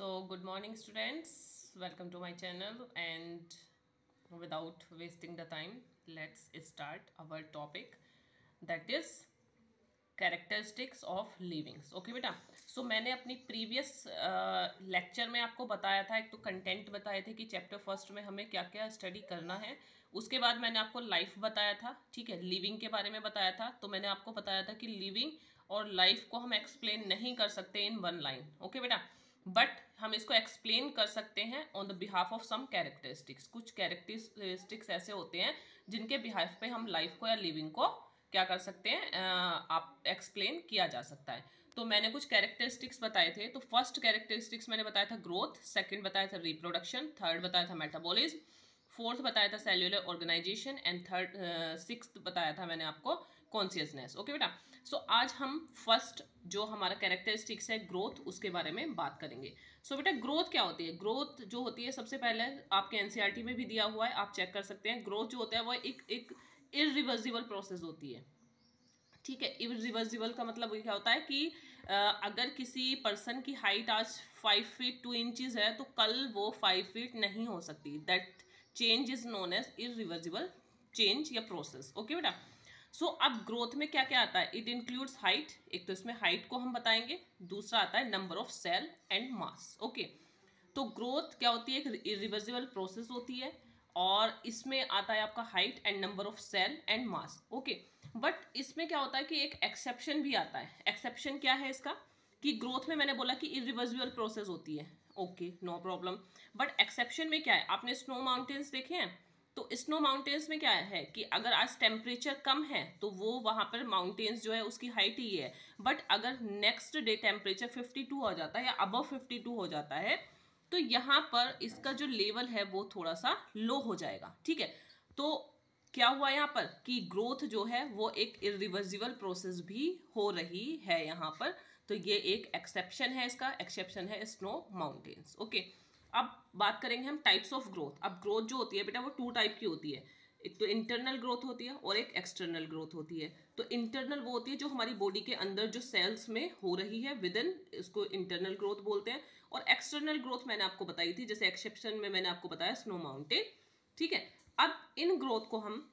So, good morning, students. Welcome to my channel. And without wasting the time, let's start our topic, that is characteristics of livings. Okay बेटा, सो मैंने अपनी previous lecture में आपको बताया था, एक तो कंटेंट बताए थे कि चैप्टर फर्स्ट में हमें क्या क्या स्टडी करना है. उसके बाद मैंने आपको लाइफ बताया था, ठीक है, लिविंग के बारे में बताया था. तो मैंने आपको बताया था कि लिविंग और लाइफ को हम एक्सप्लेन नहीं कर सकते इन वन लाइन. ओके बेटा, बट हम इसको एक्सप्लेन कर सकते हैं on the behalf of some characteristics. कुछ कैरेक्टरिस्टिक्स ऐसे होते हैं जिनके बिहाफ पे हम लाइफ को या लिविंग को क्या कर सकते हैं, आप एक्सप्लेन किया जा सकता है. तो मैंने कुछ कैरेक्टरिस्टिक्स बताए थे. तो फर्स्ट कैरेक्टरिस्टिक्स मैंने बताया था ग्रोथ, सेकंड बताया था रिप्रोडक्शन, थर्ड बताया था मेटाबॉलिज्म, फोर्थ बताया था सेल्यूलर ऑर्गेनाइजेशन एंड सिक्स्थ बताया था मैंने आपको कॉन्शियसनेस. ओके बेटा, सो आज हम फर्स्ट जो हमारा कैरेक्टरिस्टिक्स है ग्रोथ, उसके बारे में बात करेंगे. सो बेटा, ग्रोथ क्या होती है? ग्रोथ जो होती है, सबसे पहले आपके एनसीईआरटी में भी दिया हुआ है, आप चेक कर सकते हैं. ग्रोथ जो होता है वो एक इरिवर्सिबल प्रोसेस होती है. ठीक है, इरिवर्सिबल का मतलब क्या होता है कि अगर किसी पर्सन की हाइट आज 5 फीट 2 इंचेस है तो कल वो 5 फीट नहीं हो सकती. That change is known as irreversible change या प्रोसेस. ओके बेटा, सो अब ग्रोथ में क्या क्या आता है? It includes height. एक तो इसमें हाइट को हम बताएंगे, दूसरा आता है number of cell and mass. Okay, तो ग्रोथ क्या होती है? एक इरिवर्सिबल प्रोसेस होती है और इसमें आता है आपका height and number of cell and mass. Okay, but इसमें क्या होता है कि एक एक्सेप्शन भी आता है. एक्सेप्शन क्या है इसका? कि ग्रोथ में मैंने बोला कि इरिवर्सिबल प्रोसेस होती है. Okay, no problem. But exception में क्या है? आपने स्नो माउंटेन्स देखे हैं? तो स्नो माउंटेन्स में क्या है कि अगर आज टेम्परेचर कम है तो वो वहां पर माउंटेन्स जो है उसकी हाइट ही है. बट अगर नेक्स्ट डे टेम्परेचर 52 हो जाता है या अबव 52 हो जाता है तो यहाँ पर इसका जो लेवल है वो थोड़ा सा लो हो जाएगा. ठीक है, तो क्या हुआ यहाँ पर कि ग्रोथ जो है वो एक इरिवर्सिबल प्रोसेस भी हो रही है यहाँ पर. तो ये एक एक्सेप्शन है, इसका एक्सेप्शन है स्नो माउंटेन्स. ओके, अब बात करेंगे हम टाइप्स ऑफ ग्रोथ. अब ग्रोथ जो होती है बेटा वो 2 टाइप की होती है. एक तो इंटरनल ग्रोथ होती है और एक एक्सटर्नल ग्रोथ होती है. तो इंटरनल वो होती है जो हमारी बॉडी के अंदर जो सेल्स में हो रही है विद इन, इसको इंटरनल ग्रोथ बोलते हैं. और एक्सटर्नल ग्रोथ मैंने आपको बताई थी, जैसे एक्सेप्शन में मैंने आपको बताया स्नो माउंटेन. ठीक है, अब इन ग्रोथ को हम,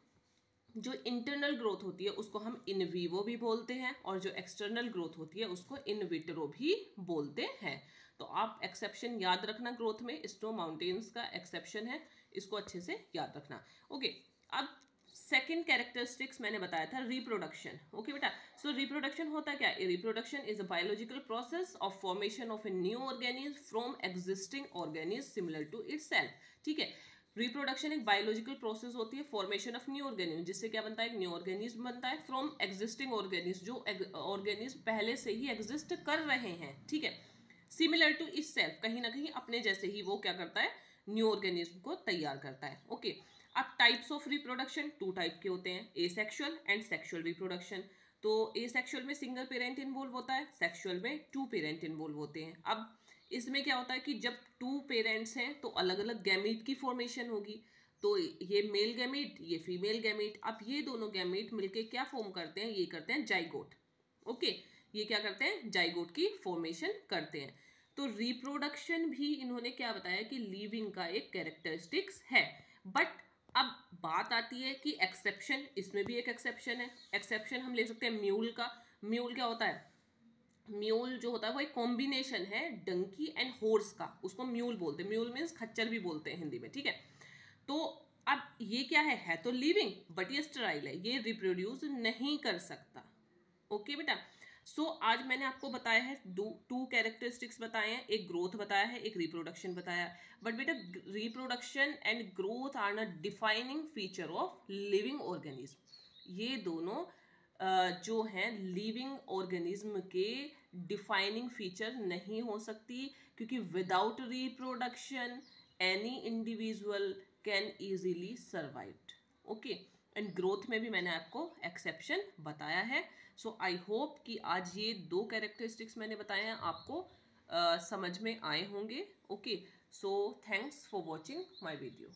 जो इंटरनल ग्रोथ होती है उसको हम इन वीवो भी बोलते हैं और जो एक्सटर्नल ग्रोथ होती है उसको इन विट्रो भी बोलते हैं. तो आप एक्सेप्शन याद रखना, ग्रोथ में स्नो माउंटेन्स का एक्सेप्शन है, इसको अच्छे से याद रखना. ओके, अब सेकेंड कैरेक्टरिस्टिक्स मैंने बताया था रिप्रोडक्शन. ओके बेटा, सो रिप्रोडक्शन होता क्या है? Reproduction is a biological process of formation of a new organism from existing organism similar to itself. ठीक है, रिप्रोडक्शन एक बायोलॉजिकल प्रोसेस होती है, फॉर्मेशन ऑफ न्यू ऑर्गेनिज्म, जिससे क्या बनता है? एक न्यू ऑर्गेनिज्म बनता है फ्रॉम एग्जिस्टिंग ऑर्गेनिज्म, जो ऑर्गेनिज्म पहले से ही एग्जिस्ट कर रहे हैं. ठीक है, सिमिलर टू इटसेल्फ, कहीं ना कहीं अपने जैसे ही वो क्या करता है? न्यू ऑर्गेनिज्म को तैयार करता है. ओके, अब टाइप्स ऑफ रिप्रोडक्शन 2 टाइप के होते हैं, एसेक्सुअल एंड सेक्सुअल रिप्रोडक्शन. तो एसेक्सुअल में सिंगल पेरेंट इन्वॉल्व होता है, सेक्सुअल में 2 पेरेंट इन्वॉल्व होते हैं. अब इसमें क्या होता है कि जब 2 पेरेंट्स हैं तो अलग अलग गैमीट की फॉर्मेशन होगी. तो ये मेल गैमीट, ये फीमेल गैमीट. अब ये दोनों गैमीट मिलके क्या फॉर्म करते हैं? ये करते हैं जाइगोट. ओके, ये क्या करते हैं? जाइगोट की फॉर्मेशन करते हैं. तो रिप्रोडक्शन भी इन्होंने क्या बताया कि लिविंग का एक कैरेक्टरिस्टिक्स है. बट अब बात आती है कि एक्सेप्शन, इसमें भी एक एक्सेप्शन है. एक्सेप्शन हम ले सकते हैं म्यूल का. म्यूल क्या होता है? म्यूल जो होता है वो एक कॉम्बिनेशन है डंकी एंड हॉर्स का, उसको म्यूल बोलते हैं. म्यूल मीन्स खच्चर भी बोलते हैं हिंदी में. ठीक है, तो अब ये क्या है तो लिविंग, बट ये स्टेराइल है, ये रिप्रोड्यूस नहीं कर सकता. ओके बेटा, सो आज मैंने आपको बताया है 2 कैरेक्टरिस्टिक्स बताए हैं, एक ग्रोथ बताया है, एक रिप्रोडक्शन बताया. बट बेटा, reproduction and growth are not defining feature of living organism. ये दोनों जो हैं लिविंग ऑर्गेनिज्म के डिफाइनिंग फीचर नहीं हो सकती, क्योंकि without reproduction any individual can easily survive. Okay, and growth में भी मैंने आपको एक्सेप्शन बताया है. सो आई होप कि आज ये 2 कैरेक्टरिस्टिक्स मैंने बताए हैं आपको समझ में आए होंगे. Okay, so thanks for watching my video.